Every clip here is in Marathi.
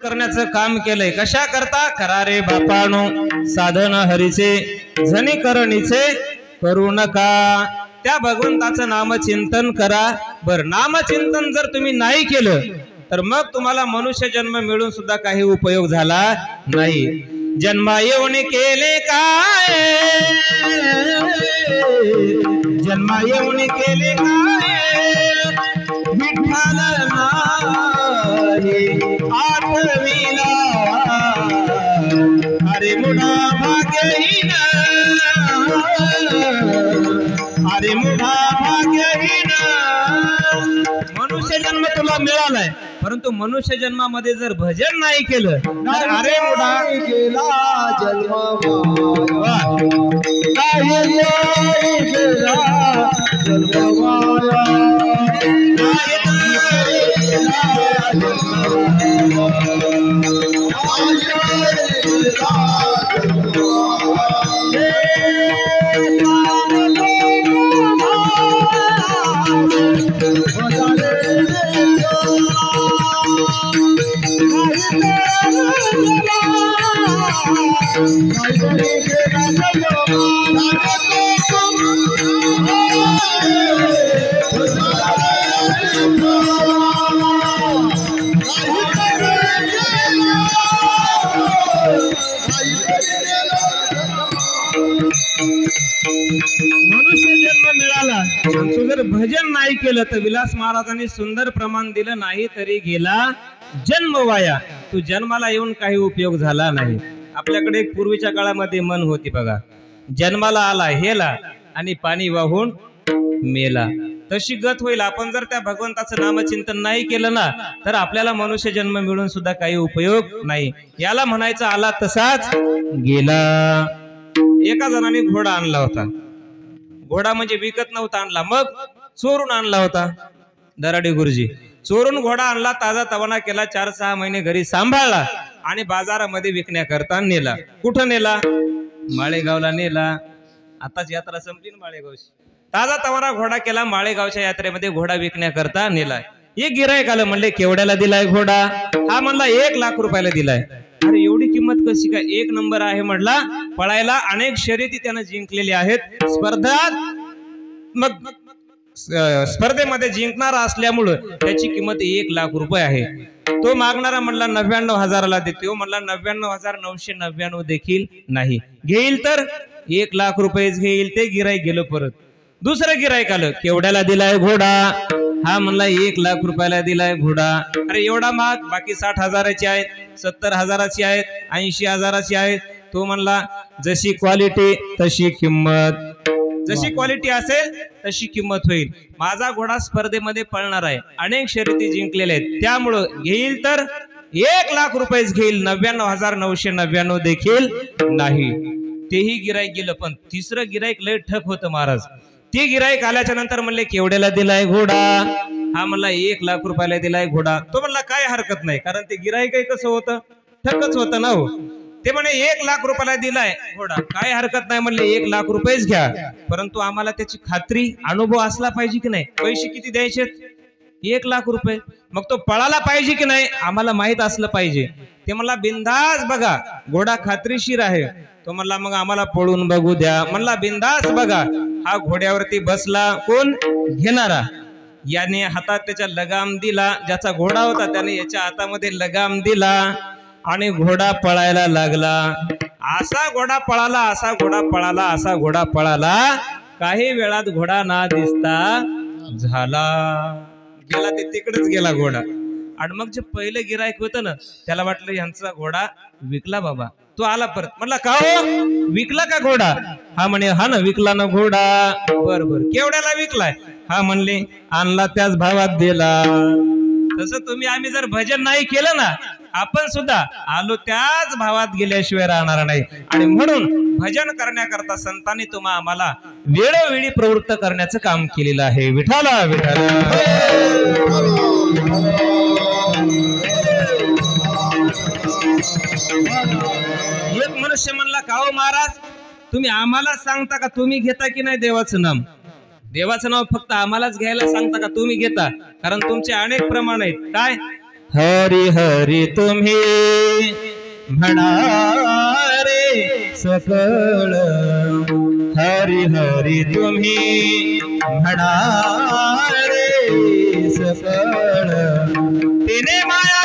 करण्याचं काम केलंय। कशा करता? करा रे बापानो साधन हरीचे, झनी करणीचे करू नका। त्या भगवंताचं नामचिंतन करा। बर नामचिंतन जर तुम्ही नाही केलं तर मग तुम्हाला मनुष्य जन्म मिळून सुद्धा काही उपयोग झाला नाही। जन्मा येऊन केले काय, जन्मा येऊन केले काय, विठ्ठल नाही आठविला। अरे मुडा भाग्यहीन, अरे मुडा भाग्यहीन। मनुष्य जन्म तुला मिळालाय, परंतु मनुष्य जन्मामध्ये जर भजन नाही केलं तर अरे मुडा गेला जन्म मनुष्य जन्म मिळाला, तू जर भजन नाही केलं तर विलास महाराजांनी सुंदर प्रमाण दिलं, नाही तरी गेला जन्म वाया। तू जन्माला येऊन काही उपयोग झाला नाही। आपल्याकडे एक पूर्वीच्या काळामध्ये मन होती बघा, जन्माला आला हेला आणि पाणी वाहून मेला, तशी गत होईल। आपण जर त्या भगवंताचं नामचिंतन नाही केलं ना तर आपल्याला मनुष्य जन्म मिळून सुद्धा काही उपयोग नाही। याला म्हणायचं आला तसाच गेला। एका जणाने घोडा आणला होता, घोडा म्हणजे विकत नव्हता आणला, मग चोरून आणला होता। दराडे गुरुजी चोरून घोडा आणला, ताजा तवाना केला, 4-6 महिने घरी सांभाळला आणि बाजारामध्ये विकण्याकरता नेला। कुठं नेला? माळेगावला नेला। आताच यात्रा संपली ना माळेगावची, ताजा तवाना घोडा केला, माळेगावच्या यात्रेमध्ये घोडा विकण्याकरता नेलाय। एक गिरायक आलं, म्हणले केवढ्याला दिलाय घोडा? हा म्हणला 1 लाख रुपयाला दिलाय। अरे एवढी किंमत कशी काय? 1 नंबर आहे म्हटला, पळायला अनेक शर्यती त्याने जिंकलेली आहेत, स्पर्धेमध्ये जिंकणारा असल्यामुळे त्याची किंमत 1 लाख रुपये आहे। तो मागणारा म्हणला 99,000ला देतो, म्हणला 99,999 देखील नाही, घेईल तर 1 लाख रुपयेच घेईल। ते गिराईक गेलं परत। दुसरं गिराईक आलं, केवढ्याला दिलाय घोडा? हा म्हणला 1 लाख रुपयाला दिलाय घोडा। अरे एवढा महाग? बाकी 60,000ची आहेत, 70,000ची आहेत, 80,000ची आहेत। तो म्हणला जशी क्वालिटी तशी किंमत, जशी क्वालिटी असेल तशी किंमत होईल। माझा घोडा स्पर्धेमध्ये पळणार आहे, अनेक शर्यती जिंकलेल्या आहेत, त्यामुळं घेईल तर 1 लाख रुपयेच घेईल, 99,999 देखील नाही। तेही गिराईक गेलं। पण तिसरं गिराईक लय ठक होतं महाराज। ते गिराईक आल्याच्या नंतर म्हणले केवढ्याला दिलाय घोडा? हा म्हणला 1 लाख रुपयाला दिलाय घोडा। तो म्हणला काय हरकत नाही, कारण ते गिराईक कसं होतं, ठकच होतं ना हो। ते म्हणे 1 लाख रुपयाला दिलाय घोडा, काय हरकत नाही म्हणले, 1 लाख रुपयेच घ्या, परंतु आम्हाला त्याची खात्री अनुभव असला पाहिजे की नाही। पैसे किती द्यायचे? 1 लाख रुपये। मग तो पळाला पाहिजे की नाही, आम्हाला माहित असलं पाहिजे। ते म्हणला बिंदास बघा, घोडा खात्रीशीर आहे। तो म्हणला मग आम्हाला पळून बघू द्या। म्हणला बिंदास बघा। हा घोड्यावरती बसला, कोण? घेणारा। याने हातात त्याच्या लगाम दिला, ज्याचा घोडा होता त्याने याच्या हातामध्ये लगाम दिला आणि घोडा पळायला लागला। असा घोडा पळाला, असा घोडा पळाला, असा घोडा पळाला, काही वेळात घोडा ना दिसता झाला, गेला, ते तिकडेच गेला घोडा। आणि मग जे पहिले गिरायक होतं ना, त्याला वाटलं यांचा घोडा विकला बाबा। तो आला परत, म्हणला का हो, विकला का घोडा? हा म्हणे हा ना विकला ना घोडा। बर बर, केवढ्याला विकलाय? हा म्हणले आणला त्याच भावात दिला। तसं तुम्ही आम्ही जर भजन नाही केलं ना, आपण सुद्धा आलो त्याच भावात गेल्याशिवाय राहणार नाही। आणि म्हणून भजन करण्याकरता संतांनी तुम्हा आम्हाला वेळोवेळी प्रवृत्त करण्याचं काम केलेलं आहे। विठाला विठाला। एक मनुष्य म्हणला का हो महाराज, तुम्ही आम्हाला सांगता का तुम्ही घेता की नाही देवाचं नाम? देवाचं नाव फक्त आम्हालाच घ्यायला सांगता का तुम्ही घेता? कारण तुमचे अनेक प्रमाण आहेत। काय? हरी हरी तुम्ही म्हणा रे सकळ, हरी हरी तुम्ही म्हणा रे सकळ, तिने माया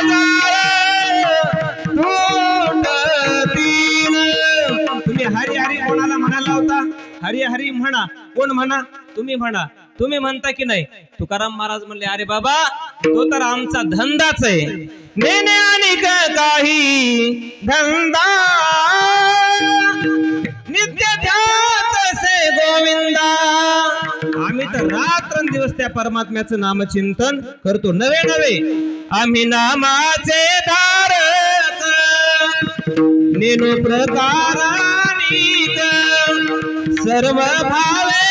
तुम्ही हरी हरी कोणाला म्हणायला होता? हरी हरी म्हणा. कोण म्हणा? तुम्ही म्हणा. तुम्ही म्हणता की नाही? तुकाराम महाराज म्हणले अरे बाबा तो तर आमचा धंदाच आहे, नेणे आणि काही धंदा नित्य ध्यात से गोविंदा. आम्ही तर रात्रंदिवस त्या परमात्म्याचं नामचिंतन करतो. नवे नवे आम्ही नामाचे धारक, नेनो प्रकारानीक सर्व भावे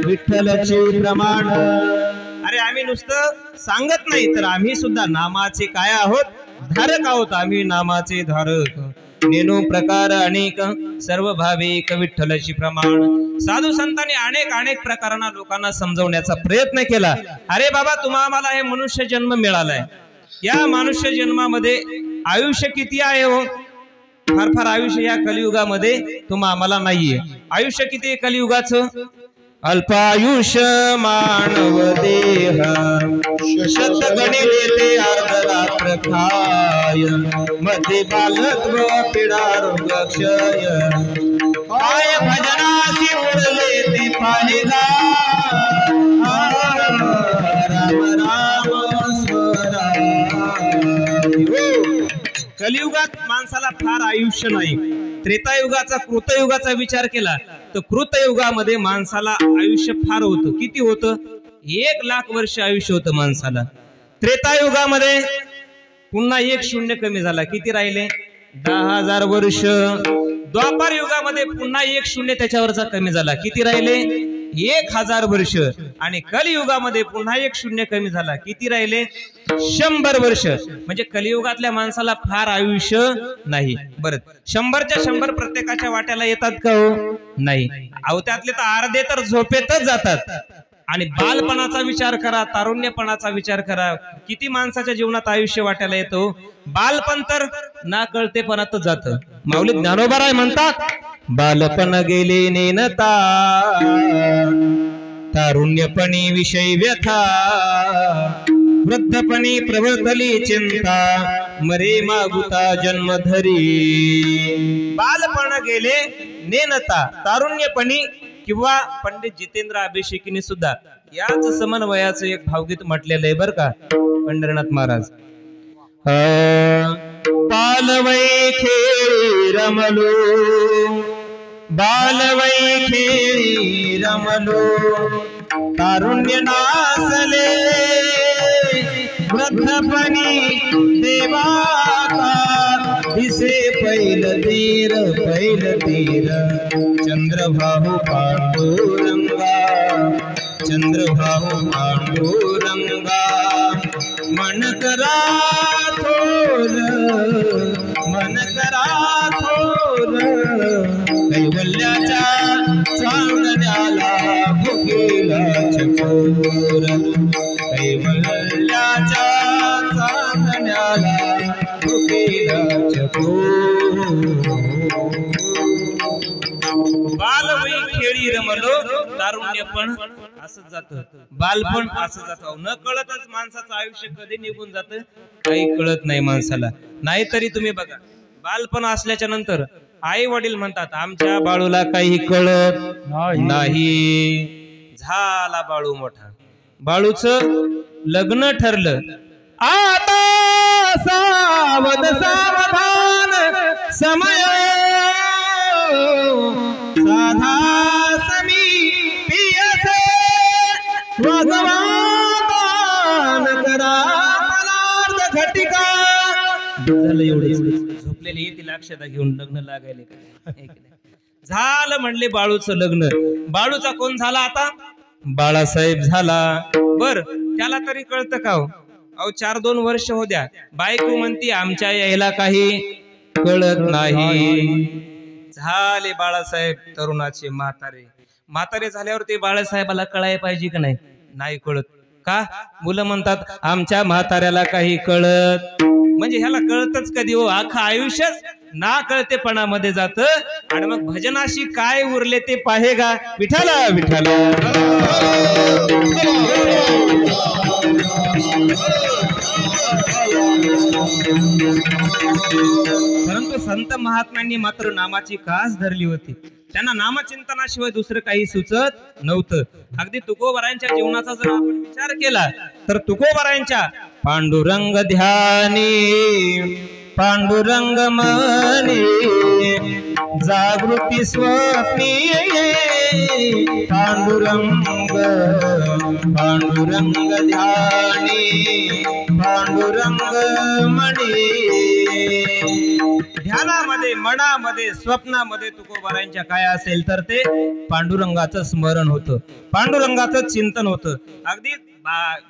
विठ्ठलचे प्रमाण. अरे आम्ही नुसतं सांगत नाही तर आम्ही सुद्धा नामाचे काय आहोत? धारक आहोत. आम्ही नामाचे धारक, नेनो प्रकार अनेक सर्व भाविक विठ्ठलची प्रमाण. साधू संतांनी अनेक अनेक प्रकारांना लोकांना समजवण्याचा प्रयत्न केला. अरे बाबा तुम्हाला हे मनुष्य जन्म मिळालाय, या मनुष्य जन्मामध्ये आयुष्य किती आहे हो? फार फार आयुष्य या कलियुगामध्ये आम्हाला नाहीये. आयुष्य किती आहे कलियुगाचं? अल्पायुष्य मानव देह, शत गणिले ते अर्धरात्र खाय, मध्ये बालत्व पीडा रोग क्षय, काय भजनासी उरले ते पाहिला, राम राम स्वरा. कलियुगात माणसाला फार आयुष्य नाही. त्रेतायुगाचा कृतयुगाचा विचार केला तर कृतयुगामध्ये माणसाला आयुष्य फार होतं. किती होतं? 1,00,000 वर्ष आयुष्य होतं माणसाला. त्रेतायुगामध्ये पुन्हा 1 शून्य कमी झाला. किती राहिले? 10,000 वर्ष. द्वापार युगामध्ये पुन्हा 1 शून्य त्याच्यावरचा कमी झाला. किती राहिले? 1,000 वर्ष. आणि कलियुगामध्ये पुन्हा 1 शून्य कमी झाला. किती राहिले? 100 वर्ष. म्हणजे कलियुगातल्या माणसाला फार आयुष्य नाही. बरं 100च्या 100 प्रत्येकाच्या वाट्याला येतात का हो? नाही. अहो त्यातले तर अर्धे तर झोपेतच जातात. आणि बालपणाचा विचार करा, तारुण्यपणाचा विचार करा, किती माणसाच्या जीवनात आयुष्य वाट्याला येतो. बालपण तर ना कळतेपणातच जातं. माऊली ज्ञानोबा म्हणतात बालपण गेले नेनता, तारुण्यपणी विषय व्यथा, वृद्धपणी प्रवर्तली चिंता, मरे मागुता जन्म धरी. बालपण गेले नेनता, तारुण्यपणी किंवा पंडित जितेंद्र अभिषेकीने सुद्धा याच समन्वयाचं एक भावगीत म्हटलेलं आहे बर का पंढरीनाथ महाराज. बालवै खेळी रमलो, बालवै खेळी रमलो, तारुण्य नासले, वृद्धपणी देवाता, दिसे पैल तीर पैल तीर, चंद्रभाऊ पांडुरंगा, चंद्रभाऊ पांडुरंगा, मन करा थोर, मन करा थोर, कैवल्याच्या चांदण्याला भुकेला चकोर, कैवल्याच्या चांदण्याला भुकेला चकोर. बालवय खेळी रमलो, तारुण्य पण असंच जातं, बालपण असं जातं. न कळतच माणसाचं आयुष्य कधी निघून जातं काही कळत नाही माणसाला. नाहीतरी तुम्ही बघा बालपण असल्याच्या नंतर आई वडील म्हणतात आमच्या बाळूला काही कळत नाही. झाला बाळू मोठा, बाळूचं लग्न ठरलं. आता सावध सावधान समय, साधा समी पियसे, भगवान करा पदार्थ घटिका. झालं एवढं. झोपलेले येतील अक्षता घेऊन लग्न लागायले काय. झालं म्हणले बाळूचं लग्न. बाळूचा कोण झाला आता? बाळासाहेब झाला. बर त्याला तरी कळतं का हो? अहो 4-2 वर्ष हो द्या, बायको म्हणती आमच्या यायला काही कळत नाही. झाले बाळासाहेब तरुणाचे म्हातारे. म्हातारे झाल्यावर ते बाळासाहेबाला कळायला पाहिजे का नाही? नाही कळत. का? मुलं म्हणतात आमच्या म्हाताऱ्याला काही कळत, म्हणजे ह्याला कळतच कधी हो? अख्खं आयुष्यच ना कळतेपणामध्ये जात आणि मग भजनाशी काय उरले ते पाहे गा विठाला विठाला. परंतु संत महात्म्यांनी मात्र नामाची कास धरली होती. त्यांना नामचिंतनाशिवाय दुसरं काही सुचत नव्हतं. अगदी तुकोबारायांच्या जीवनाचा जर आपण विचार केला तर तुकोबारायांच्या पांडुरंग ध्यानी पांडुरंग मनी जागृती स्वप्नी पांडुरंग पांडुरंग ध्यानी पांडुरंग मणी. ध्यानामध्ये मनामध्ये स्वप्नामध्ये तुकोबारायांच्या काय असेल तर ते पांडुरंगाचं स्मरण होतं, पांडुरंगाचं चिंतन होतं. अगदी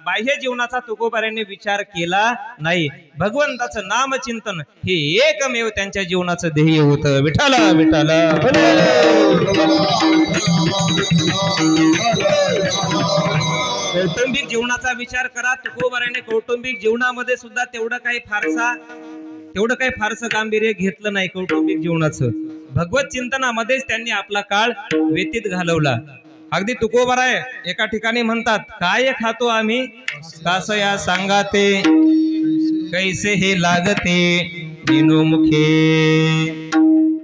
बाह्य जीवनाचा तुकोबारायांनी विचार केला नाही. भगवंताचं नामचिंतन हे एकमेव त्यांच्या जीवनाचं ध्येय होतं. विठाला विठाला. कौटुंबिक जीवनाचा विचार करा. तुकोबारायांनी कौटुंबिक जीवनामध्ये सुद्धा तेवढं काही फारसं गांभीर्य घेतलं नाही. कौटुंबिक जीवनाचं भगवत चिंतनामध्येच त्यांनी आपला काळ व्यतीत घालवला. अगदी तुकोबाराय एका ठिकाणी म्हणतात, काय खातो आम्ही कास या सांगाते कैसे हे लागते बिनु मुखे.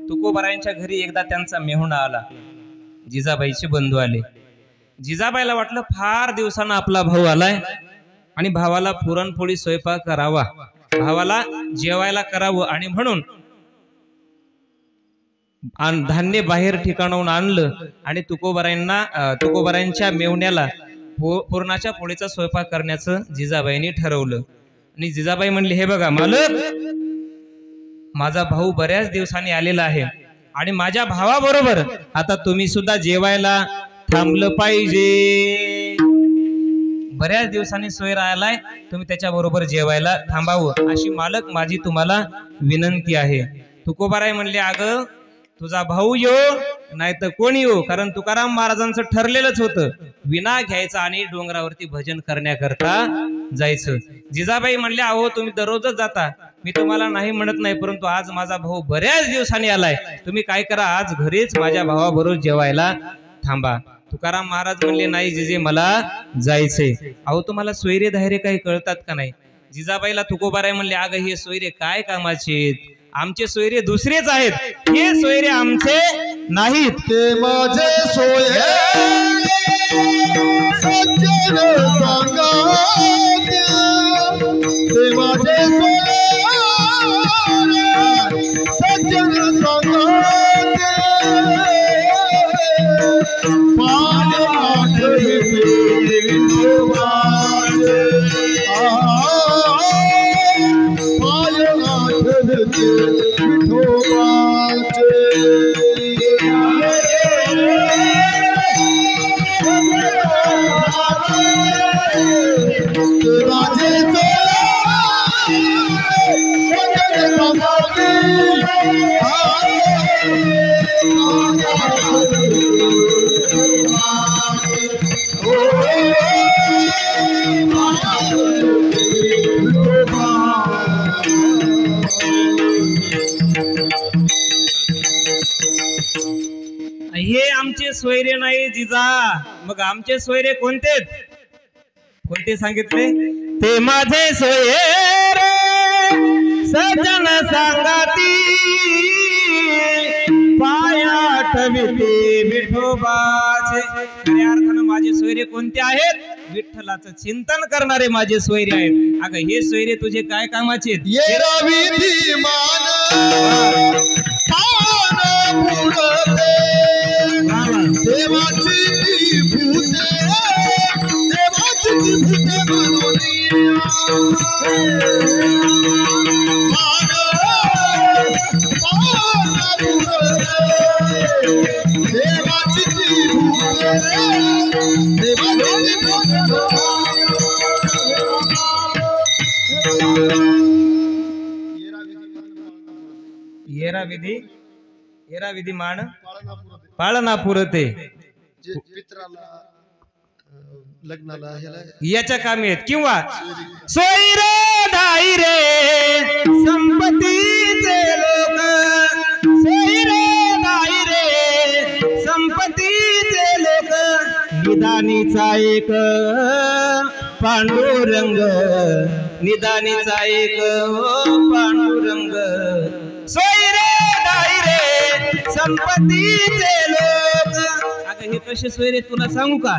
तुकोबारायांच्या घरी एकदा त्यांचा मेहुणा आला. जिजाबाईचे बंधू आले. जिजाबाईला वाटलं फार दिवसानं आपला भाऊ आलाय आणि भावाला पुरणपोळी स्वयंपाक करावा, भावाला जेवायला करावं, आणि म्हणून धान्य बाहेर ठिकाणाहून आणलं आणि तुकोबारायांच्या मेवण्याला पुरणाच्या पोळीचा स्वयंपाक करण्याचं जिजाबाईंनी ठरवलं. आणि जिजाबाई म्हणली, हे बघा मालक, माझा भाऊ बऱ्याच दिवसांनी आलेला आहे आणि माझ्या भावाबरोबर आता तुम्ही सुद्धा जेवायला थांबलं पाहिजे. बऱ्याच दिवसांनी सोयरा आलाय, तुम्ही त्याच्या बरोबर जेवायला थांबावं अशी मालक माझी तुम्हाला विनंती आहे. तुकोबाराय म्हणले, अगं तुझा भाऊ यो नाही तर कोणी यो, कारण तुकाराम महाराजांचं ठरलेलंच होतं विना घ्यायचा आणि डोंगरावरती भजन करण्याकरता जायचं. जिजाबाई म्हणले, अहो तुम्ही दररोजच जाता, मी तुम्हाला नाही म्हणत नाही, परंतु आज माझा भाऊ बऱ्याच दिवसांनी आलाय, तुम्ही काय करा, आज घरीच माझ्या भावाबरोबर जेवायला थांबा. तुकाराम महाराज म्हणले, नाही जिजे मला जायचंय. अहो तुम्हाला सोयरे धायरे काही कळतात का नाही? जिजाबाईला तुकोबाराय म्हणले, अगं हे सोयरे काय कामाचे, आमचे सोयरे दुसरेच आहेत, हे सोयरे आमचे नाहीत. ते माझे सोयरे सज्जन सांगाते, ते माझे सोयरे सज्जन सांगाते, पाय आठवते विठोबाचे, पाय आठवते विठोबाचे. हे आमचे सोयरे नाही जिजा. मग आमचे सोयरे कोणते कोणते सांगितले? ते माझे सोयरे सज्जन सांगाती, पाया ठेविते विठोबाचे. खऱ्या अर्थानं माझे सोयरे कोणते आहेत? विठ्ठलाचं चिंतन करणारे माझे सोयरे आहेत. अगं हे सोयरे तुझे काय कामाचे आहेत? देवाची भूते येरा विधी मान पाळना पुरते. पित्राला लग्नाला ह्याला याच्या कामी आहेत. किंवा सोयीर धाई रे संपत्तीचे लोक, सोयीर धाई रे संपत्तीचे लोक, निदानीचा एक पांडुरंग, निदानीचा एक पांडुरंग. सोयीर धाई रे संपत्तीचे लोक. अगं हे कसे सोयरे तुला सांगू का?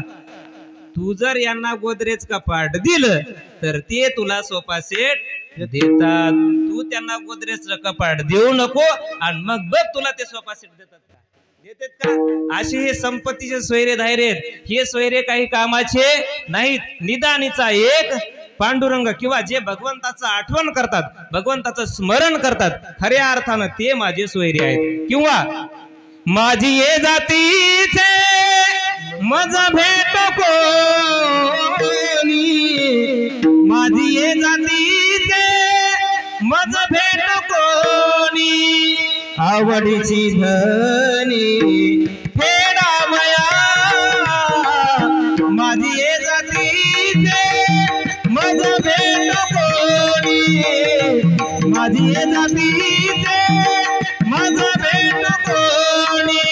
तू जर यांना गोदरेज कपाट दिलं तर ते तुला सोफा सेट देतात. तू त्यांना गोदरेज कपाट देऊ नको आणि मग बघ तुला ते सोफा सेट देतात का? देतात का? असे हे संपत्तीचे सोयरे धायरे, हे सोयरे काही कामाचे नाहीत. निदानीचा एक पांडुरंग, किंवा जे भगवंताचं आठवण करतात, भगवंताचं स्मरण करतात, खऱ्या अर्थानं ते माझे सोयरे आहेत. किंवा माझी ये जातीचे मज भेट कोणी, माझी ये जातीचे मज भेट कोणी, आवडीची धनी फेडामया, माझी ये जातीचे मज भेट कोणी, माझी ये जातीचे मज भेट कोणी.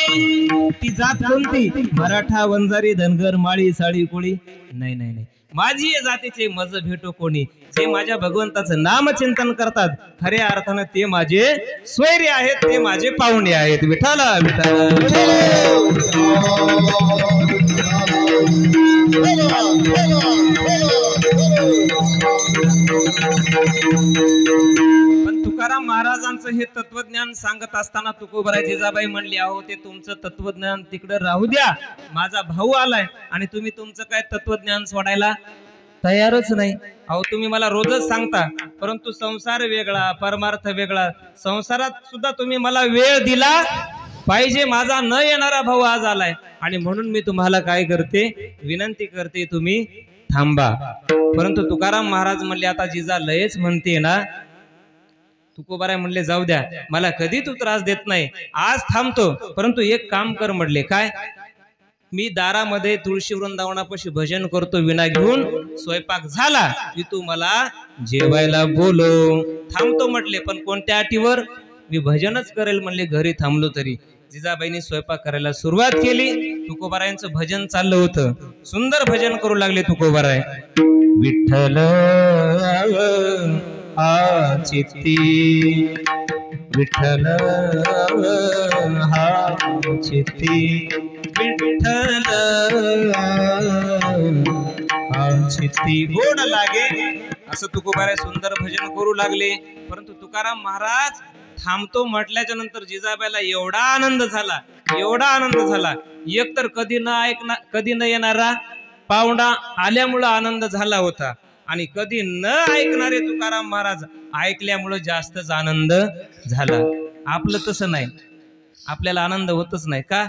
ती जात कोणती? मराठा, वंजारी, धनगर, माळी, साळी, कोळी? नाही नाही नाही. माझी या जातीचे मज भेटो कोणी, जे माझ्या भगवंताचं नामचिंतन करतात, खऱ्या अर्थानं ते माझे स्वैरी आहेत, ते माझे पाहुणे आहेत. विठाला विठाला. पण तुकाराम महाराजांचं हे तत्वज्ञान सांगत असताना तुकोबाराय जिजाबाई म्हणली, अहो ते तुमचं तत्वज्ञान तिकडे राहू द्या, माझा भाऊ आलाय आणि तुम्ही तुमचं काय तत्वज्ञान सोडायला तयारच नाही. अहो तुम्ही मला रोजच सांगता, परंतु संसार वेगळा, परमार्थ वेगळा. संसारात सुद्धा तुम्ही मला वेळ दिला पाहिजे. माझा न येणारा भाऊ आज आलाय आणि म्हणून मी तुम्हाला काय करते, विनंती करते, तुम्ही थांबा. परंतु तुकाराम महाराज म्हणले, आता जिजा लयच म्हणते ना. तुकोबाराय म्हणले, जाऊ द्या, मला कधी तू त्रास देत नाही, आज थांबतो, परंतु एक काम कर म्हटले. काय? मी दारामध्ये तुळशी वृंदावनापाशी भजन करतो विणा घेऊन, स्वयंपाक झाला की तू मला जेवायला बोलव. थांबतो म्हटले, पण कोणत्या अटीवर? मी भजनच करेल म्हणले घरी थांबलो तरी. जिजाबाईंनी स्वयंपाक करायला सुरुवात केली. तुकोबारायांचं भजन चाललं होतं. सुंदर भजन करू लागले तुकोबाराय. विठ्ठल हा चित्ती, विठ्ठल हा चित्ती, विठ्ठल हा चित्ती गोड लागे, असं तुकोबाराय सुंदर भजन करू लागले. परंतु तुकाराम महाराज थांबतो म्हटल्याच्या नंतर जिजाबाईला एवढा आनंद झाला, एवढा आनंद झाला. एक तर कधी न येणारा पाहुणा आल्यामुळं आनंद झाला होता, आणि कधी न ऐकणारे तुकाराम महाराज ऐकल्यामुळं जास्तच आनंद झाला. आपलं तसं नाही, आपल्याला आनंद होतच नाही. का?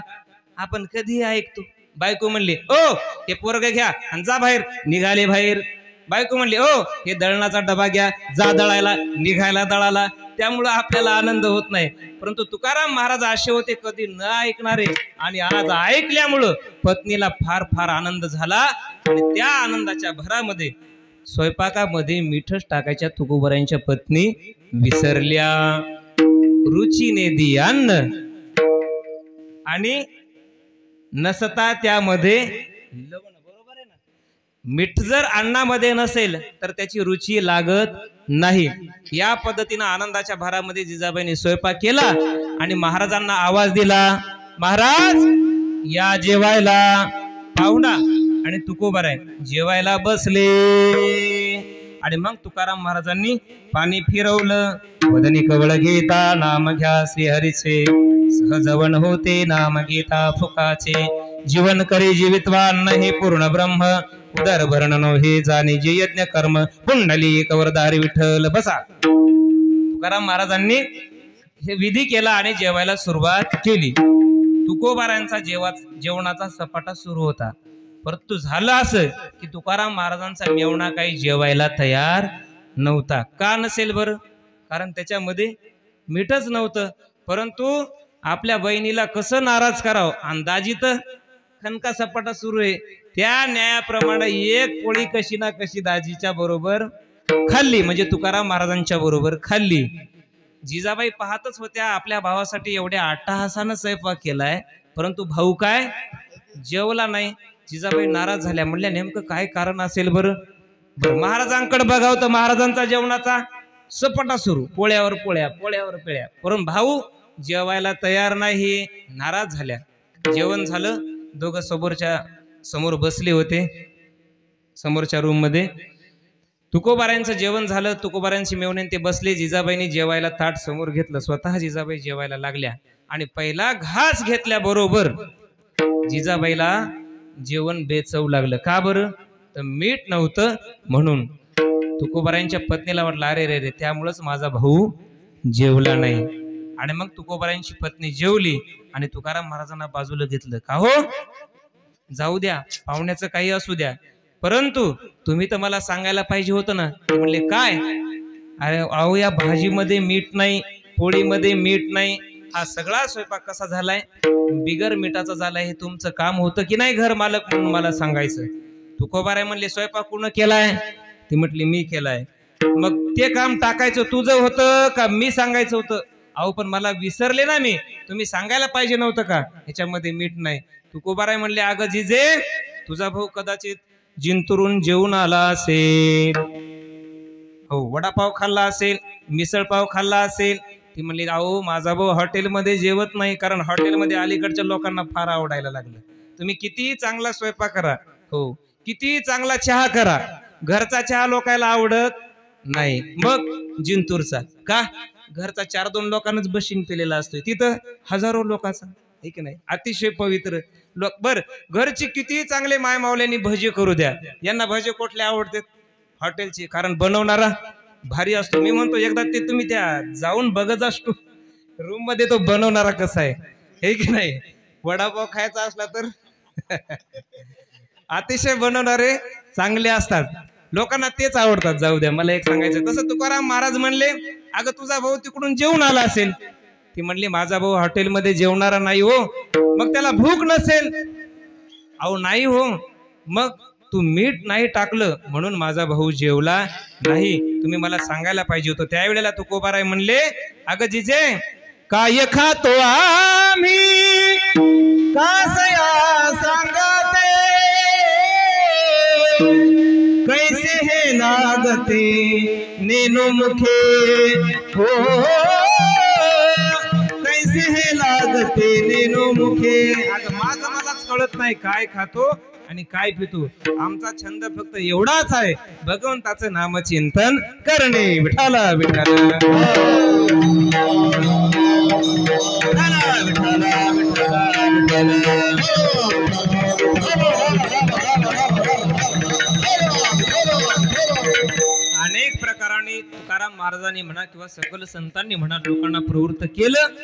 आपण कधी ऐकतो. बायको म्हणली, ओ हे पोरग घ्या आणि जा बाहेर. निघाले बाहेर. बायको म्हणली, ओ हे दळणाचा डबा घ्या, जा दळायला. निघायला दळाला. त्यामुळं आपल्याला आनंद होत नाही. परंतु तुकाराम महाराज असे होते कधी न ऐकणारे, आणि आज ऐकल्यामुळं पत्नीला फार फार आनंद झाला. आणि त्या आनंदाच्या भरामध्ये स्वयंपाकामध्ये मीठच टाकायच्या तुकोबारायांच्या पत्नी विसरल्या. रुचीने दी अन्न आणि नसता त्यामध्ये लवण. बरोबर आहे ना? मीठ जर अन्नामध्ये नसेल तर त्याची रुची लागत नाही. या पद्धतीनं आनंदाच्या भरामध्ये जिजाबाईंनी स्वयंपाक केला आणि महाराजांना आवाज दिला, महाराज या जेवायला. पाहुणा आणि तुकोबाराय जेवायला बसले. आणि मग तुकाराम महाराजांनी पाणी फिरवलं. वदनी कवळ घेता नाम घ्या श्रीहरीचे, सहजवन होते नाम घेता फुकाचे. जीवन करी जीवितवान हे पूर्ण ब्रह्म, उदर भरण नो हे जाणे जे यज्ञ कर्म. पुंडली कवरधारी विठ्ठल. बसा. तुकाराम महाराजांनी हे विधी केला आणि जेवायला सुरुवात केली. तुकोबारायांचा जेवणाचा सपाटा सुरू होता. परंतु झालं असं की तुकाराम महाराजांचा मेवणा काही जेवायला तयार नव्हता. का नसेल बरं? कारण त्याच्यामध्ये मीठच नव्हतं. परंतु आपल्या बहिणीला कसं नाराज करावं, अंदाजी तर खनका सपाटा सुरू आहे, त्या न्यायाप्रमाणे एक पोळी कशी ना कशी दाजीच्या बरोबर खाल्ली, म्हणजे तुकाराम महाराजांच्या बरोबर खाल्ली. जिजाबाई पाहतच होत्या आपल्या भावासाठी एवढ्या अट्टहासानं स्वयंपाक केलाय, परंतु भाऊ काय जेवला नाही. जिजाबाई नाराज झाल्या, म्हणल्या नेमकं काय कारण असेल बरं. महाराजांकडे बघावं तर महाराजांचा जेवणाचा सपाटा सुरू, पोळ्यावर पोळ्या पोळ्यावर पोळ्या, परंतु भाऊ जेवायला तयार नाही. नाराज झाल्या. जेवण झालं, दोघं समोर बसले होते समोरच्या रूम मध्ये. तुकोबारायांचं जेवण झालं, तुकोबारायांची मेवणे ते बसले. जिजाबाईंनी जेवायला ताट समोर घेतलं, स्वतः जिजाबाई जेवायला लागल्या आणि पहिला घास घेतल्याबरोबर जिजाबाईला जेवण बेचव लागलं. का बरं? तर मीठ नव्हतं म्हणून. तुकोबारायांच्या पत्नीला वाटलं अरे रे रे, त्यामुळेच माझा भाऊ जेवला नाही. आणि मग तुकोबारायांची पत्नी जेवली आणि तुकाराम महाराजांना बाजूला घेतलं. का हो, जाऊ द्या, पाहुण्याचं काही असू द्या, परंतु तुम्ही तर मला सांगायला पाहिजे होतं ना. ते म्हणले काय? अरे अहो, या भाजीमध्ये मीठ नाही, पोळीमध्ये मीठ नाही, हा सगळा स्वयंपाक कसा झालाय, बिगर मिठाचा झालाय. हे तुमचं काम होतं की नाही घर मालक म्हणून मला सांगायचं. तुकोबाराय म्हणले स्वयंपाक कोण केलाय? ती म्हटली मी केलाय. मग ते काम टाकायचं तुझं होतं का मी सांगायचं होतं? अहो पण मला विसरले ना मी, तुम्ही सांगायला पाहिजे नव्हतं का ह्याच्यामध्ये मीठ नाही. तुकोबाराय म्हणले अगं जिजे, तुझा भाऊ कदाचित जिंतूरून जेवून आला असेल, हो वडापाव खाल्ला असेल, मिसळ पाव खाल्ला असेल. ती म्हणली अहो माझा भाऊ हॉटेलमध्ये जेवत नाही, कारण हॉटेलमध्ये अलीकडच्या लोकांना फार आवडायला लागलं. तुम्ही किती चांगला स्वयंपाक करा, हो किती चांगला चहा करा, घरचा चहा लोकांना आवडत नाही. मग जिंतूरचा का? घरचा 4-2 लोकांनाच बशीन पिलेला असतोय, तिथं हजारो लोकांचा, हे की नाही, अतिशय पवित्र लोक. बर घरची किती चांगले माय मावल्यांनी भजी करू द्या, यांना भजी कुठले आवडतात? हॉटेलची, कारण बनवणारा भारी असतो. मी म्हणतो एकदा ते तुम्ही त्या जाऊन बघत असतो रूम मध्ये तो बनवणारा कसा आहे, हे की नाही. वडापाव खायचा असला तर अतिशय बनवणारे चांगले असतात, लोकांना तेच आवडतात. जाऊ द्या, मला एक सांगायचं. तसं तुकाराम महाराज म्हणले अगं तुझा भाऊ तिकडून जेवून आला असेल. ती म्हणली माझा भाऊ हॉटेलमध्ये जेवणारा नाही हो, मग त्याला भूक नसेल. अहो नाही हो, मग तू मीठ नाही टाकलं म्हणून माझा भाऊ जेवला नाही, तुम्ही मला सांगायला पाहिजे होतं. त्यावेळेला तुकोबाराय म्हणले अगं जिजे, काय खातो आम्ही कासया सांगते, कैसे हे लागते नेनो मुखे, हो कैसे हे लागते नेनो मुखे. अगं माझं मलाच कळत नाही काय खातो आणि काय पितो. आमचा छंद फक्त एवढाच आहे, भगवंताचं नामचिंतन करणे. विठाला विठाला अनेक प्रकाराने तुकाराम महाराजांनी म्हणा किंवा सकल संतांनी म्हणा लोकांना प्रवृत्त केलं,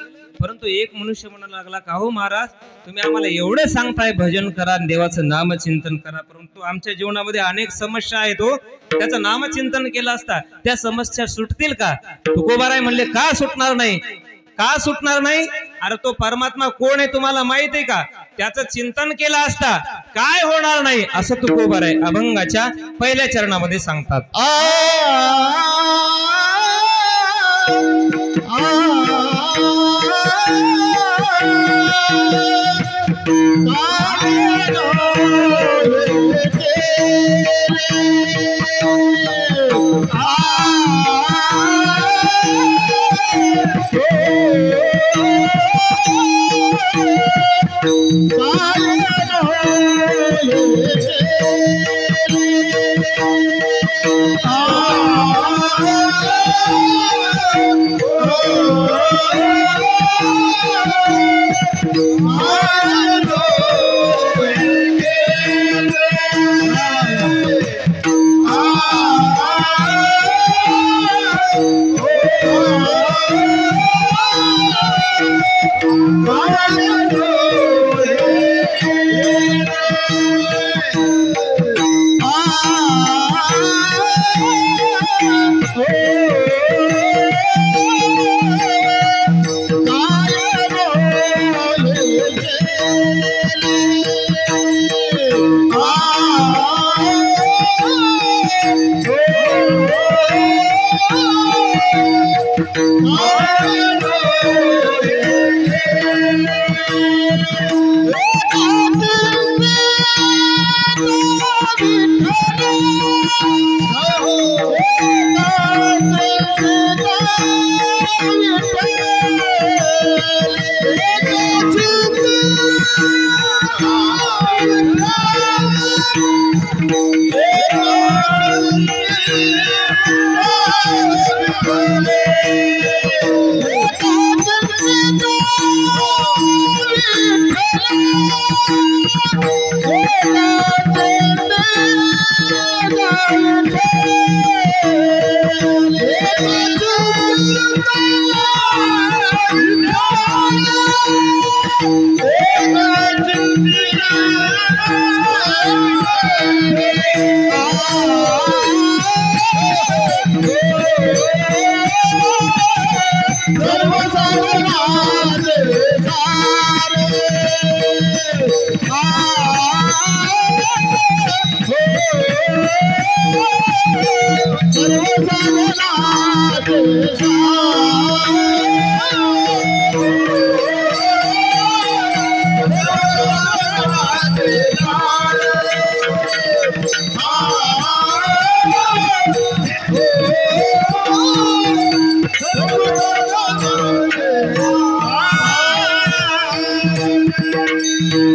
परंतु एक मनुष्य म्हणायला लागला का हो महाराज, तुम्ही आम्हाला एवढे सांगताय भजन करा, देवाचं नामचिंतन करा, परंतु आमच्या जीवनामध्ये अनेक समस्या आहेत हो, त्याचं नामचिंतन केलं असता त्या समस्या सुटतील का? तुकोबाराय म्हणले का सुटणार नाही, का सुटणार नाही? अरे तो परमात्मा कोण आहे तुम्हाला माहित आहे का? त्याचं चिंतन केलं असता काय होणार नाही, असं तुकोबाराय अभंगाच्या पहिल्या चरणामध्ये सांगतात. Ah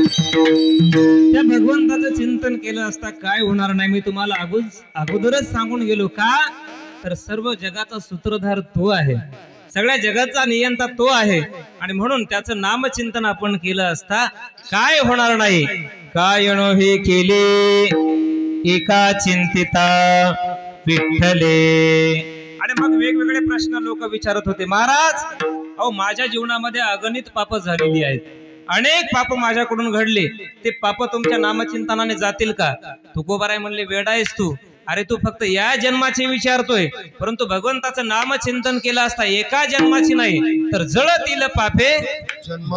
त्या भगवंताचं चिंतन केलं असता काय होणार नाही मी तुम्हाला अगोदरच सांगून गेलो का तर सर्व जगाचा सूत्रधार तो आहे, सगळ्या जगाचा नियंता तो आहे आणि म्हणून त्याचं नामचिंतन आपण केलं असता काय होणार नाही. कायनो हे केले एका चिंतिता विठ्ठले. आणि मग वेगवेगळे प्रश्न लोक विचारत होते, महाराज अहो माझ्या जीवनामध्ये अगणित पाप झालेली आहेत, अनेक पाप माझ्याकडून घडले, ते पाप तुमच्या नामचिंतनाने जातील का? तुकोबाराय म्हणले, वेडा आहेस तू, अरे तू फक्त या जन्माचे विचारतोय, परंतु भगवंताचं नामचिंतन केलं असता एका जन्माची नाही तर जळतील पापे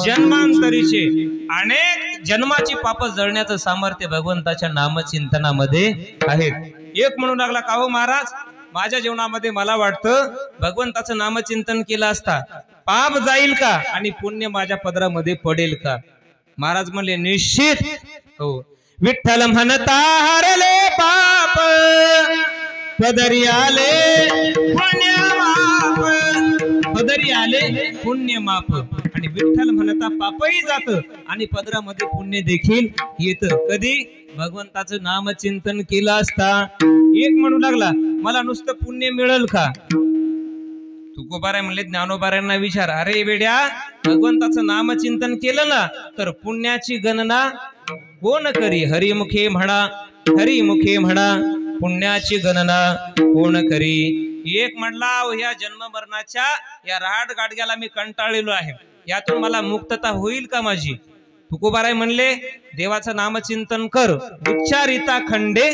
जन्मांतरीचे. अनेक जन्माची पाप जळण्याचं सामर्थ्य भगवंताच्या नामचिंतनामध्ये आहेत. एक म्हणू लागला, का हो महाराज माझ्या जीवनामध्ये मला वाटतं भगवंताचं नामचिंतन केलं असता पाप जाईल का आणि पुण्य माझ्या पदरामध्ये पडेल का? महाराज म्हणले, निश्चित हो. विठ्ठल म्हणता हरले पाप पदरी आले पुण्य माप, पदरी आले पुण्य माप. आणि विठ्ठल म्हणता पापही जात आणि पदरामध्ये पुण्य देखील येत. कधी? भगवंताचं नामचिंतन केलं असता. एक म्हणू लागला, मला नुसतं पुण्य मिळेल का? तुकोबाराय म्हणले, ज्ञानोबारायांना विचार, अरे वेड्या भगवंताचं नामचिंतन केलं ना तर पुण्याची गणना कोण करी? हरिमुखे म्हणा, हरिमुखे म्हणा, पुण्याची गणना कोण करी? एक म्हणला, ह्या जन्म मरणाच्या या राहाट गाडग्याला मी कंटाळलेलो आहे, यातून मला मुक्तता होईल का माझी? तुकोबाराय म्हणले, देवाचं नामचिंतन कर, उच्चारिता खंडे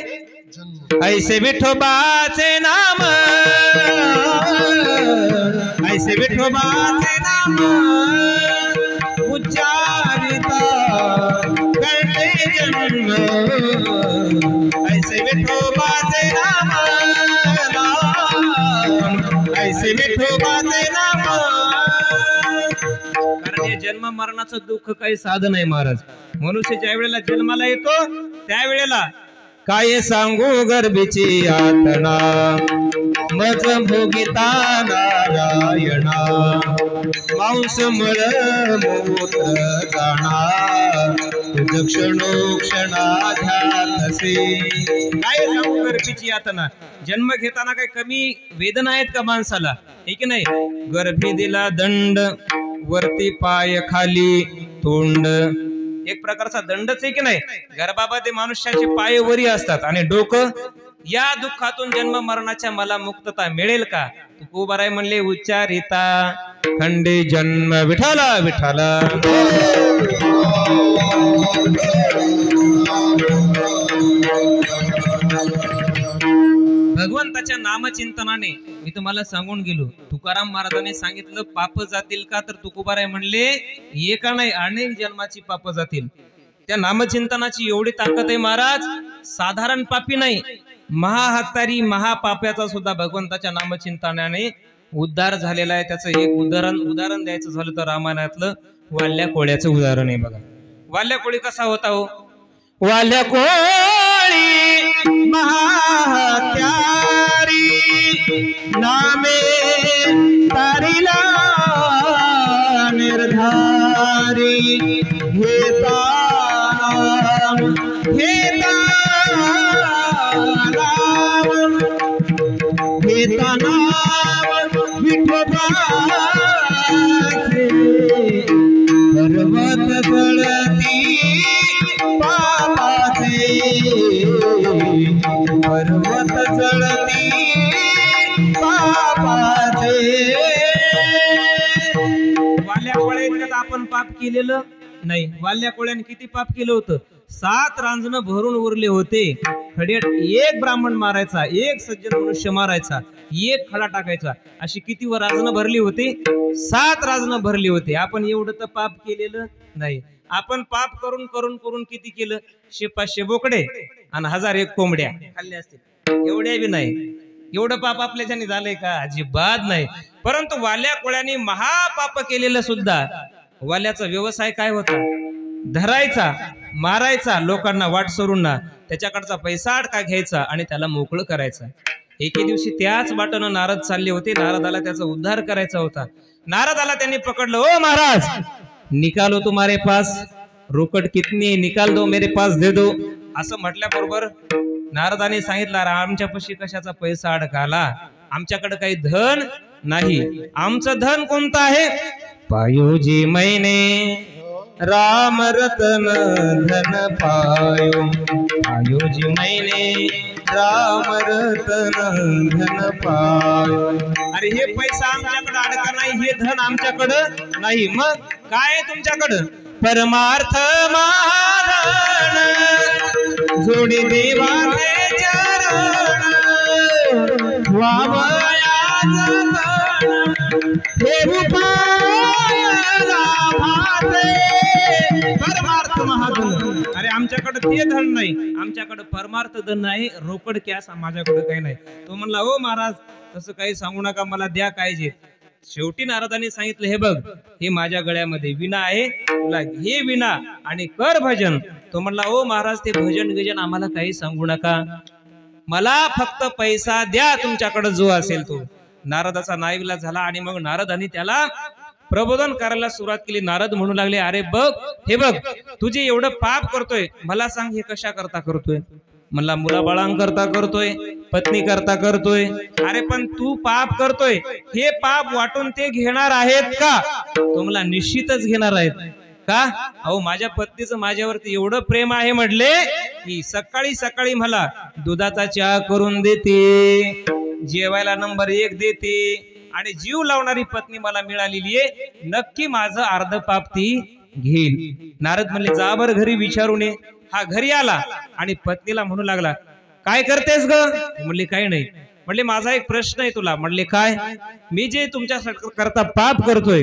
ऐसे विठोबाचे नाम, ऐसे विठोबाचे नाम उच्चारिता खंडे जन्म, ऐसे विठोबाचे नाम, ऐसे विठोबाचे नाम. कारण हे जन्म मरणाचं दुःख काही साधन आहे महाराज. मनुष्य ज्या वेळेला जन्माला येतो त्यावेळेला काय सांगू गर्भीची यातना, मज भोगिता नारायणा, मांस मळ मूत्र जाणार, तुझ क्षणोक्षणाध्यातसे. काय सांगू गर्भीची यातना? जन्म घेताना काही कमी वेदना आहेत का माणसाला? ठीक नाही. गर्भी दिला दंड, वरती पाय खाली तोंड, एक प्रकारचा दंडच आहे की नाही? गर्भामध्ये मनुष्याचे पाय वरी असतात आणि डोकं. या दुःखातून जन्म मरणाच्या मला मुक्तता मिळेल का? तुकोबाराय म्हणले, उच्चारिता खंडे जन्म विठाला विठाला. भगवंताच्या नामचिंतनाने मी तुम्हाला सांगून गेलो, तुकाराम महाराजांनी सांगितलं पाप जातील का? तर तुकोबाराय म्हणले, एका नाही अनेक जन्माची पाप जातील. त्या नामचिंतनाची एवढी ताकद आहे महाराज, साधारण पापी नाही, महाहत्तारी महापाप्याचा सुद्धा भगवंताच्या नामचिंतनाने उद्धार झालेला आहे त्याचं एक उदाहरण द्यायचं झालं तर रामायणातलं वाल्या कोळ्याचं उदाहरण आहे बघा. वाल्या कोळी कसा होता हो? वाल्या कोळी महात्यारी नामे तारिला निर्धारी घेता नाम विठोबाचे पर्वत गळती पापाचे पर्वत जळती पापाचे. वाल्या कोळ्यात आपण पाप केलेलं नाही. वाल्या कोळ्याने किती पाप केलं होतं? 7 रांजणं भरून उरले होते. खड्यात एक ब्राह्मण मारायचा, एक सज्जन मनुष्य मारायचा, एक खडा टाकायचा, अशी किती रांजणं भरली होती? 7 रांजणं भरली होती. आपण एवढं तर पाप केलेलं नाही. आपण पाप करून करून करून किती केलं? 500 बोकडे आणि 1001 कोंबड्या खाल्ल्या असतील. एवढ्या बी नाही. एवढं पाप आपल्याच्याने झालंय का? अजिबात नाही. परंतु वाल्या कोळ्याने महापाप केलेलं सुद्धा. वाल्याचा व्यवसाय काय होता? धरायचा, मारायचा, लोकांना वाट सोडून ना त्याच्याकडचा पैसा अडका घ्यायचा आणि त्याला मोकळं करायचा. एके दिवशी त्याच वाटेनं नारद चालले होते. नारदाला त्याचा उद्धार करायचा होता. नारदाला त्यांनी पकडलं. ओ महाराज, निकालो तुम्हारे पास, रोकड कितनी, निकाल दो मेरे पास दे दो. असं म्हटल्याबरोबर नारदाने सांगितलं, आमच्यापाशी कशाचा पैसा अडकाला? आमच्याकडे काही धन नाही. आमचं धन कोणतं आहे? पायोजी मैने राम रतन धन पायो, पायोजी मैने राम रतन धन पायो. अरे हे पैसा आमच्याकडे अडका नाही, हे धन आमच्याकडं नाही. मग काय आहे तुमच्याकडं? परमार्थ महाधन जोडी देवाचे चरण वावया जतन ठेवू पाय लाभाचे परमार्थ महाधन. अरे आमच्याकडे ते धन नाही, आमच्याकडे परमार्थ धन नाही, रोकड कॅश माझ्याकडे काही नाही. तो म्हणला, ओ महाराज तसं काही सांगू नका, मला द्या कायजे. शेवटी नारदाने सांगितलं, हे बघ, हे माझ्या गळ्यामध्ये विणा आहे, तुला हे विणा आणि कर भजन. तो म्हणला, ओ महाराज ते भजन गजन आम्हाला काही सांगू नका, मला फक्त पैसा द्या तुमच्याकडे जो असेल तो. नारदाचा नाईविलाज झाला आणि मग नारदाने त्याला प्रबोधन करायला सुरुवात केली. नारद म्हणू लागले, अरे बघ, हे बघ, तुझे एवढं पाप करतोय, मला सांग हे कशा करता करतोय? मला मुलाबाळांकरता करतोय, पत्नी करता करतोय. अरे पण तू पाप करतोय, हे पाप वाटून ते घेणार आहेत का? तो मला निश्चितच घेणार आहेत. का? अहो माझ्या पत्नीचं माझ्यावरती एवढं प्रेम आहे म्हटले की सकाळी सकाळी मला दुधाचा चहा करून देते, जेवायला नंबर 1 देते आणि जीव लावणारी पत्नी मला मिळालेली आहे. नक्की माझं अर्ध पाप ती घेईल. नारद म्हणले, जा बर घरी विचारून ये. हा घरी आला आणि पत्नीला म्हणू लागला, काय करतेस ग? म्हणले, काही नाही. म्हणले, माझा एक प्रश्न आहे तुला. म्हणले, काय? मी जे तुमच्या करता पाप करतोय,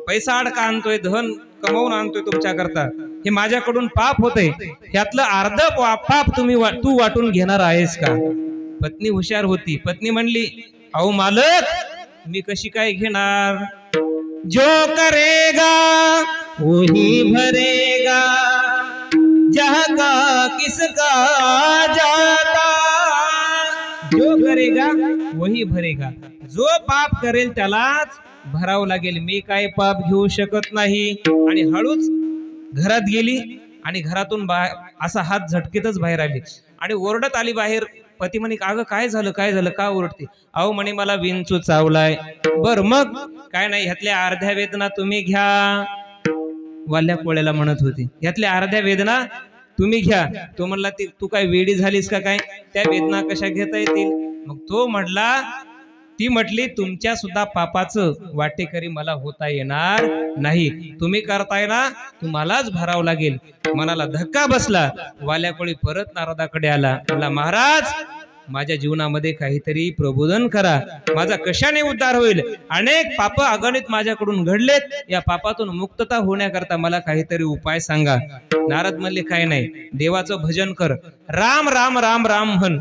पैसा अडका आणतोय, धन कमवून आणतोय तुमच्या करता, हे माझ्याकडून पाप होतंय, ह्यातलं अर्ध पाप तू वाटून घेणार आहेस का? पत्नी हुशार होती. पत्नी म्हणली, अहो मालक, मी कशी काय घेणार? जो करेगा वही भरेगा, जहाँ का किसका जाता. जो करेगा वही भरेगा, जो पाप करेल त्यालाच भरावं लागेल. मी काय पाप घेऊ शकत नाही. आणि हळूच घरात गेली आणि घरातून असा हात झटकेतच बाहेर आली आणि ओरडत आली बाहेर. पती म्हणे, अगं काय झालं, काय झालं, का ओरडते? अहो म्हणे, मला विंचू चावलाय. बर मग? काय नाही, ह्यातल्या अर्ध्या वेदना तुम्ही घ्या. वाल्या कोळ्याला म्हणत होती, ह्यातल्या अर्ध्या वेदना तुम्ही घ्या. तो म्हणला, तू काय वेडी झालीस का काय? त्या वेदना कशा घेता येतील? मग तो म्हटला, ती म्हटली, तुमच्या सुद्धा पापाचं वाटेकरी मला होता येणार नाही. तुम्ही करताय ना, तुम्हालाच भरावं लागेल. मनाला धक्का बसला. वाल्या कोळी परत नारदाकडे आला. म्हणला, महाराज, माझ्या जीवनामध्ये काहीतरी प्रबोधन करा, माझा कशाने उद्धार होईल? अनेक पाप अगणित माझ्याकडून घडलेत, या पापातून मुक्तता होण्याकरता मला काहीतरी उपाय सांगा. नारद म्हणले, काय नाही, देवाचं भजन कर, राम राम राम राम म्हण.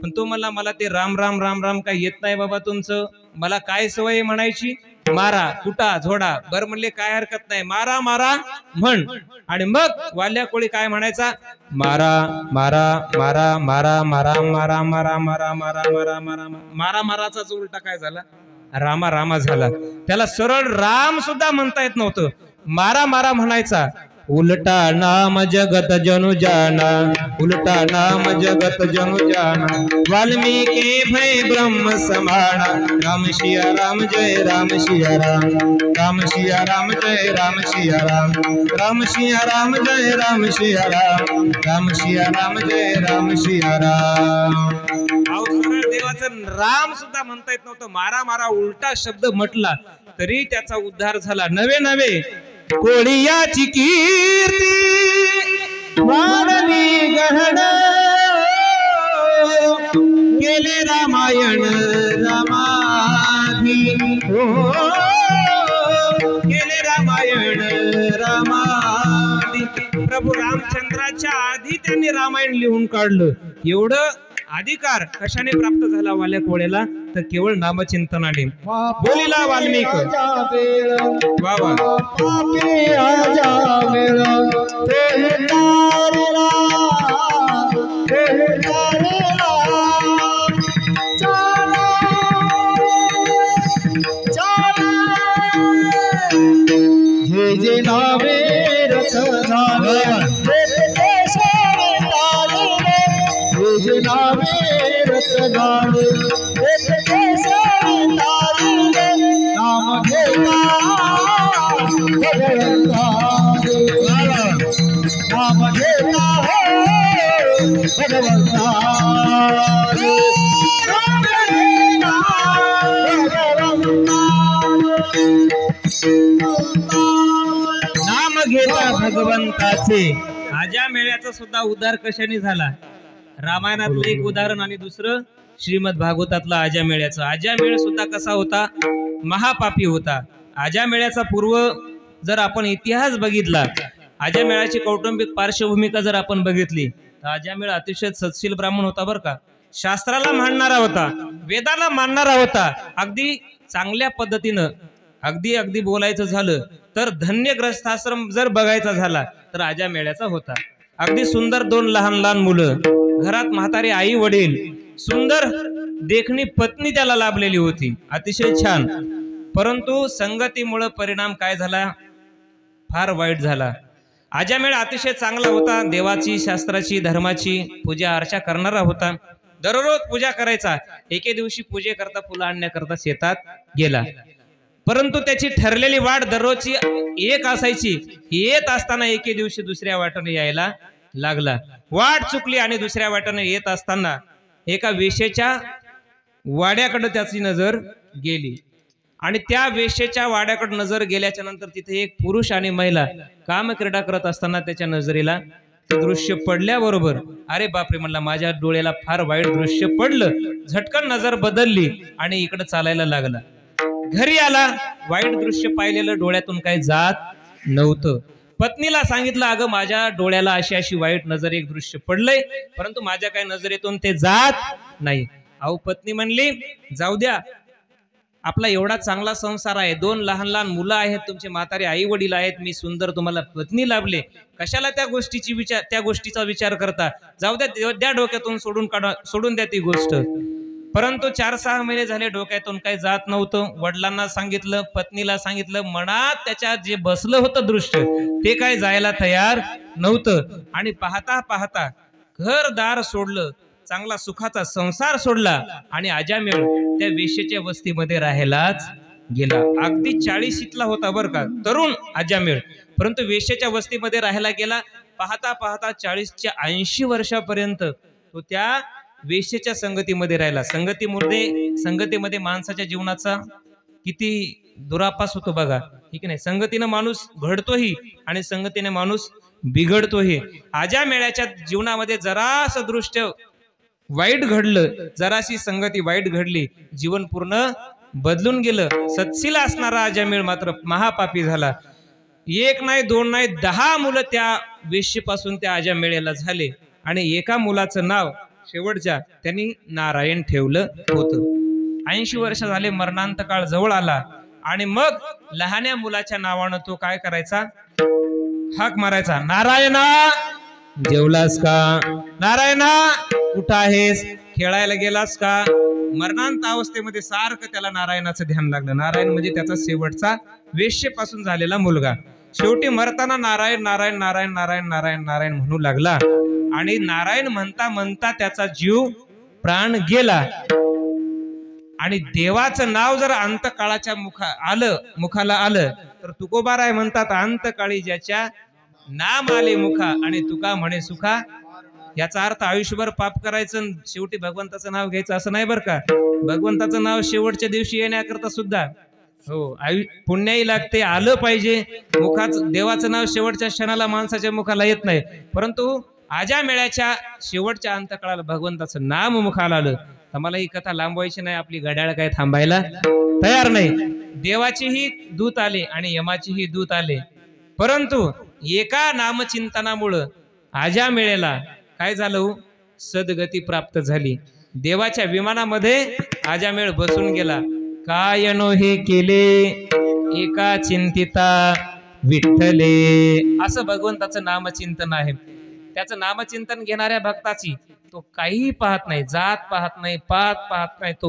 पण तो म्हणला मला ते राम राम राम राम काय येत नाही बाबा तुमचं, मला काय सवय आहे म्हणायची, मारा कुटा झोडा. बर म्हणले काय हरकत नाही, मारा मारा म्हण. आणि मग वाल्या कोळी काय म्हणायचा, मारा मारा मारा मारा मारा मारा मारा मारा मारा मारा मारा मारा माराचाच उलटा काय झाला, रामा रामा झाला. त्याला सरळ राम सुद्धा म्हणता येत नव्हतं, मारा मारा म्हणायचा. उलटा नाम जगत जनु जाना, उलटा नाम जगत जनु जाना, वाल्मीकि भय ब्रह्म समाना. राम सिया राम जय राम सिया राम, राम सिया राम जय राम सिया राम, राम सिया राम जय राम सिया राम, राम सिया राम जय राम सिया राम. देवाचं राम सुद्धा म्हणता येत नव्हतं, मारा मारा उलटा शब्द म्हटला तरी त्याचा उद्धार झाला. नवे नवे कोळियाची कीर्ती वाढली गहन, केले रामायण रामाधी, केले रामायण रामाधी. प्रभू रामचंद्राच्या आधी त्यांनी रामायण लिहून काढलं. एवढं अधिकार कशाने प्राप्त झाला वाल्या कोळेला, तर केवळ नामचिंतनाने. बोलिला वाल्मिक बाबा जे जे नावे रतनावे, जे नावे रतनावे, नाम घेता भगवंता, नाम घेता भगवंता, नाम घेता भगवंताचे. आजा मेळ्याचा सुद्धा उद्धार कशाने झाला, रामायणातलं एक उदाहरण आणि दुसरं श्रीमद भागवतातला आजा मेळ्याचं. आजा मेळ सुद्धा कसा होता, महापापी होता. आजा मेळ्याचा पूर्व जर आपण इतिहास बघितला, आजा मेळ्याची कौटुंबिक पार्श्वभूमिका जर आपण बघितली, तर आजा मेळ अतिशय सत्शील ब्राह्मण होता बरं का. शास्त्राला मानणारा होता, वेदाला मानणारा होता. अगदी चांगल्या पद्धतीनं अगदी अगदी बोलायचं झालं तर धन्यग्रस्ताश्रम जर बघायचा झाला तर आजा मेळ्याचा होता. अगदी सुंदर दोन लहान लहान मुलं, घरात म्हातारे आई वडील, सुंदर देखणी पत्नी त्याला लाभलेली होती, अतिशय छान. परंतु संगतीमुळे परिणाम काय झाला, फार वाईट झाला. आजामेळ अतिशय चांगला होता, देवाची शास्त्राची धर्माची पूजा अर्चा करणारा होता, दररोज पूजा करायचा. एके दिवशी पूजेकरता फुलं आणण्याकरता शेतात गेला, परंतु त्याची ठरलेली वाट दररोजची एक असायची. येत असताना एके दिवशी दुसऱ्या वाटेने यायला लागला. वाट चुकली आणि दुसऱ्या वाटेने येत असताना एका वेश्येच्या वाड्याकडे त्याची नजर गेली आणि त्या वेश्येच्या वाड्याकडे नजर गेल्याच्या नंतर तिथे एक पुरुष आणि महिला कामक्रीडा करत असताना त्याच्या नजरेला ते दृश्य पडल्याबरोबर अरे बापरे म्हणला, माझ्या डोळ्याला फार वाईट दृश्य पडलं. झटकन नजर बदलली आणि इकडे चालायला लागला. घरी आला, वाईट दृश्य पाहिलेलं डोळ्यातून काही जात नव्हतं. पत्नीला सांगितलं, अगं माझ्या डोळ्याला अशी अशी वाईट नजर एक दृश्य पडलंय, परंतु माझ्या काही नजरेतून ते जात नाही. अहो पत्नी म्हणली, जाऊ द्या, आपला एवढा चांगला संसार आहे, 2 लहान लहान मुलं आहेत, तुमचे म्हातारे आई वडील आहेत, मी सुंदर तुम्हाला पत्नी लाभले, कशाला त्या गोष्टीचा विचार करता, जाऊ द्या, द्या डोक्यातून सोडून द्या ती गोष्ट. परंतु 4-6 महिने झाले डोक्यातून काही जात नव्हतं. वडिलांना सांगितलं, पत्नीला सांगितलं, मनात त्याच्या जे बसलं होतं दृश्य ते काय जायला तयार नव्हतं. आणि पाहता पाहता घरदार सोडलं, चांगला सुखाचा संसार सोडला आणि आजामेळ त्या वेश्येच्या वस्तीमध्ये राहायलाच गेला. अगदी 40शीतला होता बरं का, तरुण आजामेळ, परंतु वेश्येच्या वस्तीमध्ये राहायला गेला. पाहता पाहता 40च्या 80 वर्षापर्यंत तो त्या वेश्येच्या संगतीमध्ये राहिला. संगतीमध्ये माणसाच्या जीवनाचा किती दुरापास होतो बघा, ठीक नाही. संगतीने माणूस घडतोही आणि संगतीने माणूस बिघडतोही. आजामेळ्याच्या जीवनामध्ये जरासं दृश्य वाईट घडलं, जराशी संगती वाईट घडली, जीवन पूर्ण बदलून गेलं. सत्शील असणारा आजामेळ मात्र महापापी झाला. 1 नाही 2 नाही 10 मुलं त्या वेश्येपासून त्या आजामेळ्याला झाले आणि एका मुलाचं नाव शेवटच्या त्यांनी नारायण ठेवलं होतं. 80 वर्ष झाले, मरणांत काळ जवळ आला आणि मग लहान्या मुलाच्या नावानं तो काय करायचा, हाक मारायचा, नारायणा जेवलास का, नारायणा कुठं आहेस, खेळायला गेलास का. मरणांत अवस्थेमध्ये सारखं त्याला नारायणाचं ध्यान लागलं. नारायण म्हणजे त्याचा शेवटचा वेश्येपासून झालेला मुलगा. शेवटी मरताना नारायण नारायण नारायण नारायण नारायण नारायण म्हणू लागला आणि नारायण म्हणता म्हणता त्याचा जीव प्राण गेला. आणि देवाचं नाव जर अंतकाळाच्या मुखाला आलं तर तुकोबाराय म्हणतात, अंतकाळी ज्याच्या नाम आले मुखा आणि तुका म्हणे सुखा. याचा अर्थ आयुष्यभर पाप करायचं, शेवटी भगवंताचं नाव घ्यायचं असं नाही बरं का. भगवंताचं नाव शेवटच्या दिवशी येण्याकरता सुद्धा हो पुण्याही लागते, आलं पाहिजे मुखाच. देवाचं नाव शेवटच्या क्षणाला माणसाच्या मुखाला येत नाही, परंतु आजा मेळ्याच्या शेवटच्या अंतकाळाला भगवंताचं नाम मुखाला आलं. तर मला ही कथा लांबवायची नाही, आपली घड्याळ काय थांबायला तयार नाही. देवाचेही दूत आले आणि यमाचेही दूत आले, परंतु एका नामचिंतनामुळं आजा मेळेला काय झालं, सद्गती प्राप्त झाली. देवाच्या विमानामध्ये आजामेळ बसून गेला. काय नो हे केले एका चिंतिता विठ्ठले, असं भगवंताचं नामचिंतन आहे. त्याचं नामचिंतन घेणाऱ्या भक्ताची तो काही पाहत नाही, जात पाहत नाही, पात पाहत नाही, तो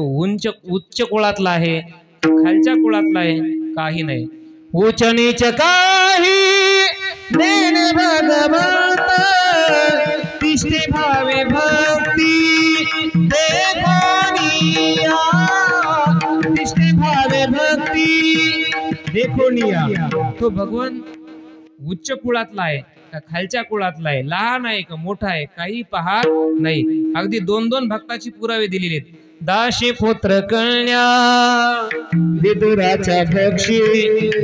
उच्च कुळातला आहे, खालच्या कुळातला आहे, काही नाही. उच्च नीच काही देन भगवंत तिष्ठे भावे भक्ती देखोनिया, तिष्ठे भावे भक्ती देखोनिया. तो भगवान उच्च कुळातला आहे का खालच्या कुळातला आहे, लहान आहे का मोठा आहे, काही पाहत नाही. अगदी 2-2 भक्ताची पुरावे दिलेले आहेत. दाशी पुत्र कन्या विदुराच्या भक्षी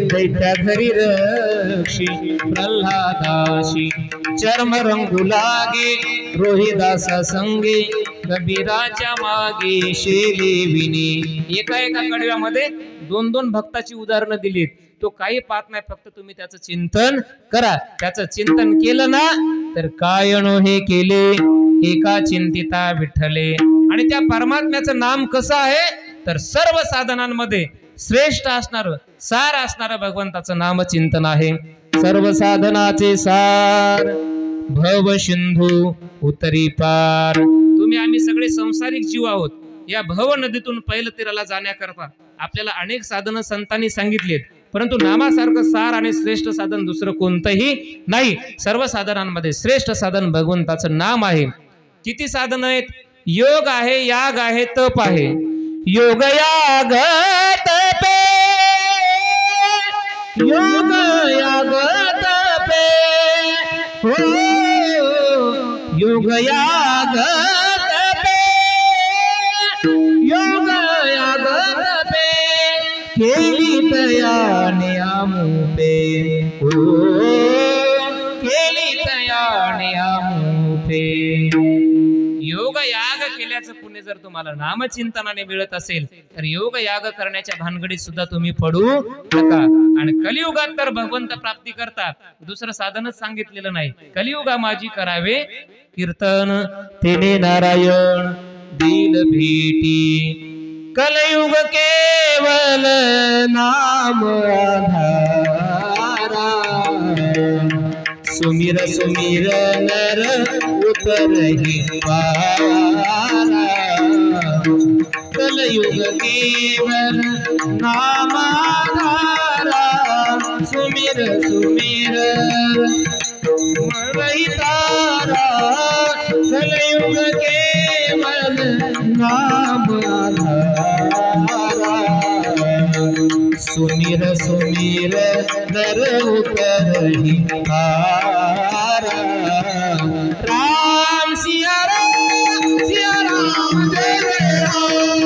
दैत्या घरी रक्षी, प्रल्हादाशी चर्म रंगू लागे रोहिदासा संगे, कबीराच्या मागे शेले विनी. एका कडव्यामध्ये 2-2 भक्ताची उदाहरणं दिलीत. तो काही पाहत नाही, फक्त तुम्ही त्याचं चिंतन करा. त्याचं चिंतन केलं ना तर काय नो हे केले एका चिंतिता विठ्ठले. आणि त्या परमात्म्याचं नाम कसं आहे तर सर्व साधनांमध्ये श्रेष्ठ असणारं, सार असणारं भगवंताचं नाम चिंतन आहे. सर्व साधनाचे सार भव सिंधू उतरी पार. तुम्ही आम्ही सगळे संसारिक जीव आहोत. या भव नदीतून पैल तीराला जाण्याकरता आपल्याला अनेक साधनं संतांनी सांगितलीत, परंतु नामासारखं सार आणि श्रेष्ठ साधन दुसरं कोणतंही नाही. सर्व साधनांमध्ये श्रेष्ठ साधन भगवंताचं नाम आहे. किती साधन आहेत, योग आहे, याग आहे, तप आहे. योग याग तपे, योग याग तपे, हो योग याग तपे, योग याग तपे केली तयाने आमुपे, हो केली तयाने आमुपे. योग याग केल्याचं पुण्य जर तुम्हाला नामचिंतनाने मिळत असेल तर योग याग करण्याच्या भानगडीत सुद्धा तुम्ही पडू नका. आणि कलियुगात तर भगवंत प्राप्ती करता दुसरं साधनच सांगितलेलं नाही. कलियुगा माझी करावे कीर्तन, तेने नारायण दिल भेटी. कलयुग केवल नाम आधारा, सुमिर सुमिर नर उतरहि पारा. कलयुग केवल नाम आधारा, सुमिर सुमिर मरहि तारा. कलयुग केवल नाम आधारा, सुमिर सुमिर नर उतरहि पारा. राम सिया राम, सिया राम जय जय राम.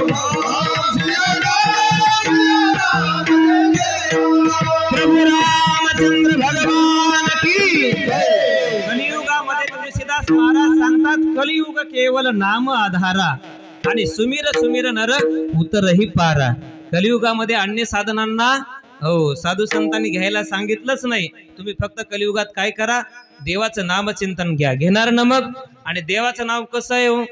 राम सिया राम, सिया राम जय जय राम. प्रभु रामचंद्र भगवान की जय. कलियुगामध्ये तुलसीदास महाराज सांगतात, कलियुग केवल नाम आधारा आणि सुमिर सुमिर नर उतरहि पारा. कलियुगामध्ये अन्य साधनांना हो, साधू संतांनी घ्यायला सांगितलंच नाही. तुम्ही फक्त कलियुगात काय करा, देवाचं नामचिंतन घ्या. घेणार ना मग. आणि देवाचं नाव कसं आहे हो?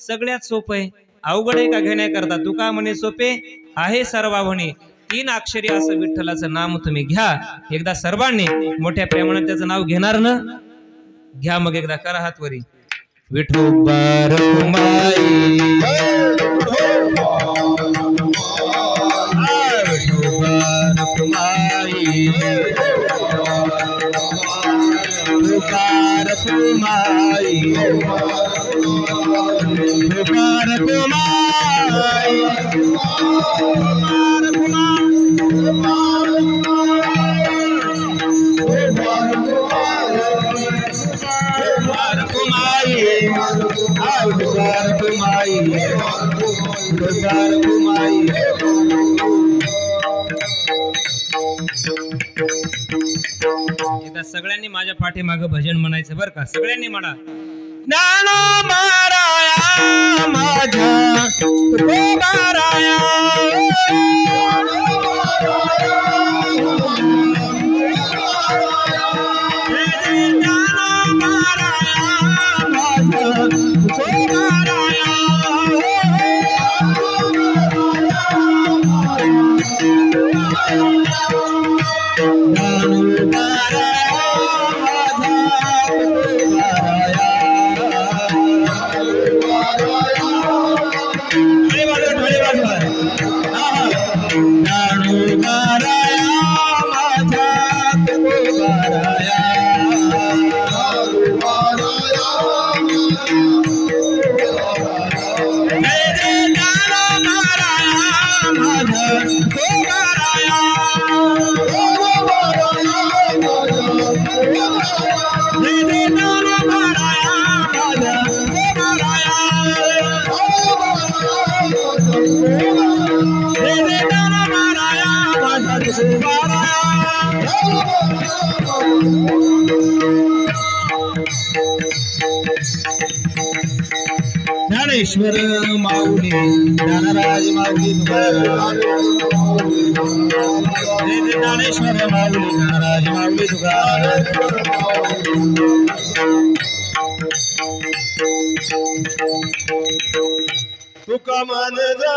सगळ्यात सोपं आहे. अवघड आहे का घेण्याकरता? तुका म्हणे सोपे आहे सर्वावणी. 3 अक्षरी असं विठ्ठलाचं नाम तुम्ही घ्या. एकदा सर्वांनी मोठ्या प्रेमाने त्याचं नाव घेणार ना? घ्या मग एकदा, करा हात वरी. विठोबार कुमाई, विठोबार कुमाई, पुकार कुमाई, पुकार कुमाई, पुकार एकदा सगळ्यांनी माझ्या पाठीमागं भजन म्हणायचं बरं का. सगळ्यांनी म्हणा. ज्ञानो माराया माझ्या तुकोबाराया, ज्ञानेश्वर माऊली, ज्ञानराज माऊली तुकाराम, ज्ञानेश्वर माऊली, ज्ञानराज माऊली तुकाराम. तुका मन जा